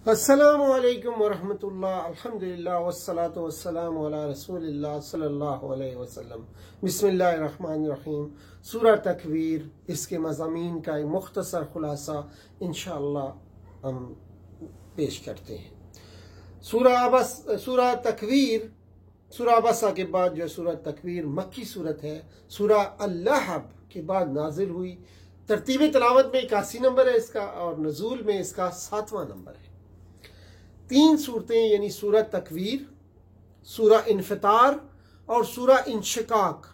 अस्सलामु अलैकुम वरहमतुल्लाह अल्हम्दुलिल्लाह वस्सलातु वस्सलामु अला रसूलिल्लाह सल्लल्लाहु अलैहि वसल्लम। बिस्मिल्लाहिर रहमानिर रहीम। सूरह तकवीर, इसके मज़ामीन का एक मुख्तसर खुलासा इंशाअल्लाह हम पेश करते हैं। सूरह तकवीर, सूरह अबसा के बाद जो सूरह तकवीर मक्की सूरत है। सूरह अल-लहब के बाद नाजिल हुई। तरतीब तिलावत में 81 नंबर है इसका और नज़ूल में इसका 7वां नंबर है। 3 सूरतें यानी सूरह तकवीर, सूरह इन्फितार और सूरह इंशिकाक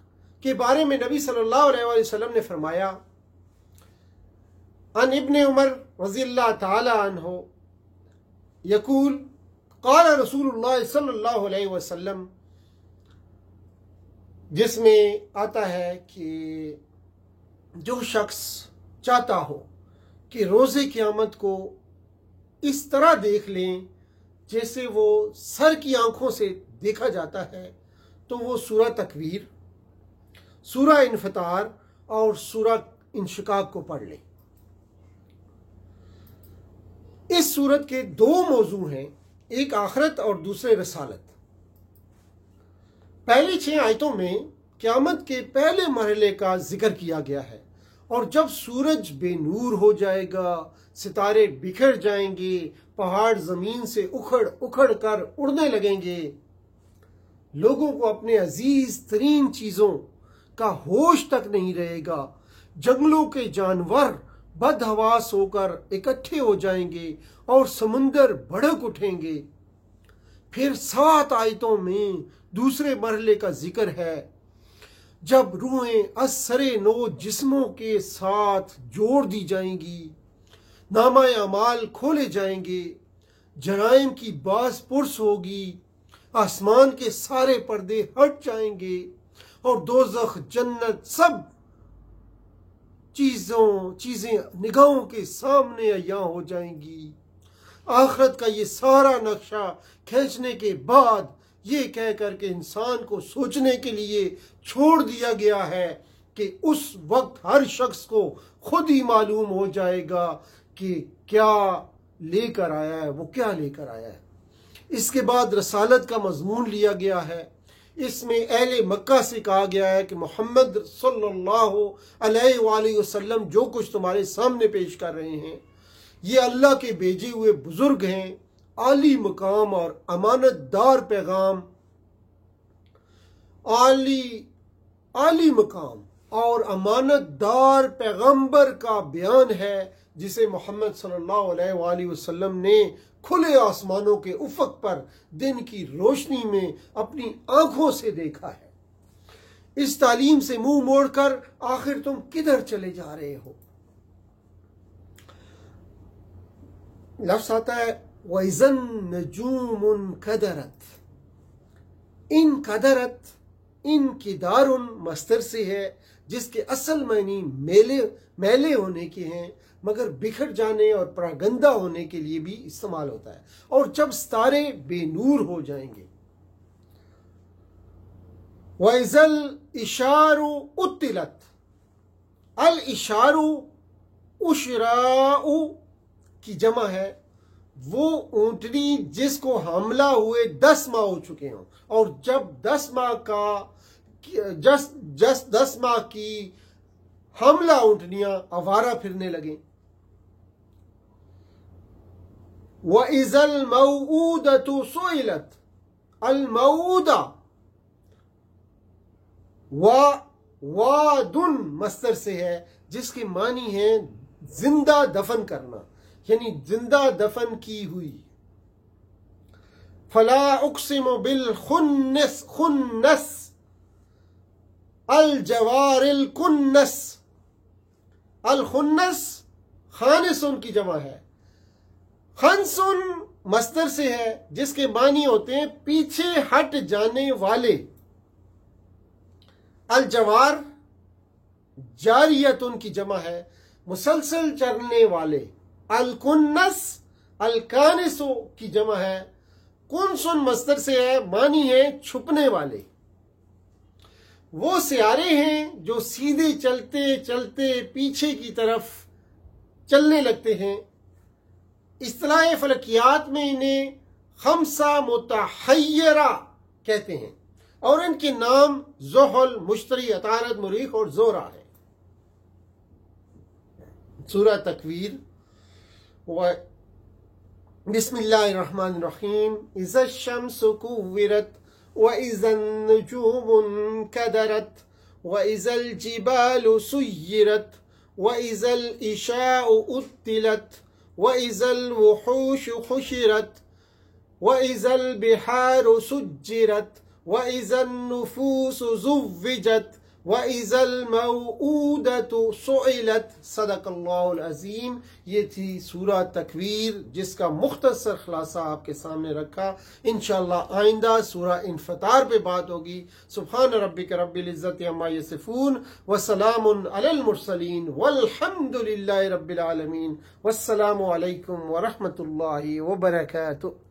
के बारे में नबी सल्लल्लाहु अलैहि वसल्लम ने फरमाया, अन इब्न उमर रज़ियल्लाहु ताला अन्हु यकूल क़ाल रसूलुल्लाह सल्लल्लाहु अलैहि वसल्लम, जिसमें आता है कि जो शख्स चाहता हो कि रोज़े क़यामत को इस तरह देख लें जैसे वो सर की आंखों से देखा जाता है, तो वो सूरह तकवीर, सूरह इन्फितार और सूरह इंशिकाक को पढ़ लें। इस सूरत के 2 मौजू हैं, एक आखिरत और दूसरे रसालत। पहली 6 आयतों में क़यामत के पहले मरहले का जिक्र किया गया है और जब सूरज बेनूर हो जाएगा, सितारे बिखर जाएंगे, पहाड़ जमीन से उखड़ उखड़ कर उड़ने लगेंगे, लोगों को अपने अजीज तरीन चीजों का होश तक नहीं रहेगा, जंगलों के जानवर बदहवास होकर इकट्ठे हो जाएंगे और समुंदर भड़क उठेंगे। फिर 7 आयतों में दूसरे मरहले का जिक्र है, जब रूहें असरे नो जिस्मों के साथ जोड़ दी जाएंगी, नामा अमाल खोले जाएंगे, जराइम की बास पुरस होगी, आसमान के सारे पर्दे हट जाएंगे और दोज़ख जन्नत सब चीजें निगाहों के सामने अय्यां हो जाएंगी। आखिरत का ये सारा नक्शा खींचने के बाद ये कह कर के इंसान को सोचने के लिए छोड़ दिया गया है कि उस वक्त हर शख्स को खुद ही मालूम हो जाएगा कि क्या लेकर आया है, वो क्या लेकर आया है। इसके बाद रसालत का मजमून लिया गया है। इसमें अहले मक्का से कहा गया है कि मोहम्मद सल्लल्लाहु अलैहि वसल्लम जो कुछ तुम्हारे सामने पेश कर रहे हैं, ये अल्लाह के भेजे हुए बुजुर्ग हैं, आली मकाम और अमानतदार पैगाम, आली मकाम और अमानतदार पैगंबर का बयान है, जिसे मोहम्मद सल्लल्लाहु अलैहि वसल्लम ने खुले आसमानों के उफक पर दिन की रोशनी में अपनी आंखों से देखा है। इस तालीम से मुंह मोड़कर आखिर तुम किधर चले जा रहे हो। लफ्ज़ आता है वैज़न नजूमुन कदरत, इन कदरत, इन किदारुन मस्तर से है, जिसके असल मानी मेले होने के हैं, मगर बिखर जाने और परागंदा होने के लिए भी इस्तेमाल होता है। और जब सितारे बेनूर हो जाएंगे, वैज़ल इशारू उत्तिलत, अल इशारू उशराउ की जमा है, वो ऊंटनी जिसको हमला हुए 10 माह हो चुके हों और जब 10 माह की हमला ऊंटनियां आवारा फिरने लगे। व इज़ल मऊदतु सुइलत, अल मऊदा वादुन मस्तर से है, जिसके मानी है जिंदा दफन करना, यानी जिंदा दफन की हुई। फला उक़सिमु बिल खुन्नस अल जवारिल कुन्नस, अल खुन्नस खानिसुन की जमा है, खनसुन मस्तर से है, जिसके मानी होते हैं पीछे हट जाने वाले। अल जवार जारियतुन की जमा है, मुसलसल चलने वाले। अल कुन्नस अल कानिसो की जमा है, कुनसुन मस्तर से है, मानी है छुपने वाले। वो सियारे हैं जो सीधे चलते चलते पीछे की तरफ चलने लगते हैं, इस्तिलाह फलकियात में इन्हें खमसा मुतहय्यरा कहते हैं और इनके नाम ज़ुहल, मुश्तरी, अतारद, मुरीख और ज़ोरा है। सूरह तकवीर। बिस्मिल्लाहिर्रहमानिर्रहीम। इज़ा शम्सु कुव्विरत व इज़न नुजूमु कदरत व इज़ल जिबालु सुय्यिरत व इज़ल इशाउ उत्तिलत व इज़ल वुहूशु हुशिरत व इज़ल बिहारु सुज्जिरत व इज़न नुफूसु ज़ुव्विजत व इज़ल मौऊदतु सुइलत। सदक़ल्लाहुल अज़ीम। ये थी सूरह तकवीर जिसका मुख्तसर खुलासा आपके सामने रखा। इंशाअल्लाह आइंदा सूरह इन्फतार पे बात होगी। सुब्हान रब्बिक रब्बिल इज़्ज़ति अम्मा यसिफून व सलामुन अलल मुरसलीन वल्हम्दुलिल्लाहि रब्बिल आलमीन। वस्सलामु अलैकुम व रहमतुल्लाहि व बरकातुहू।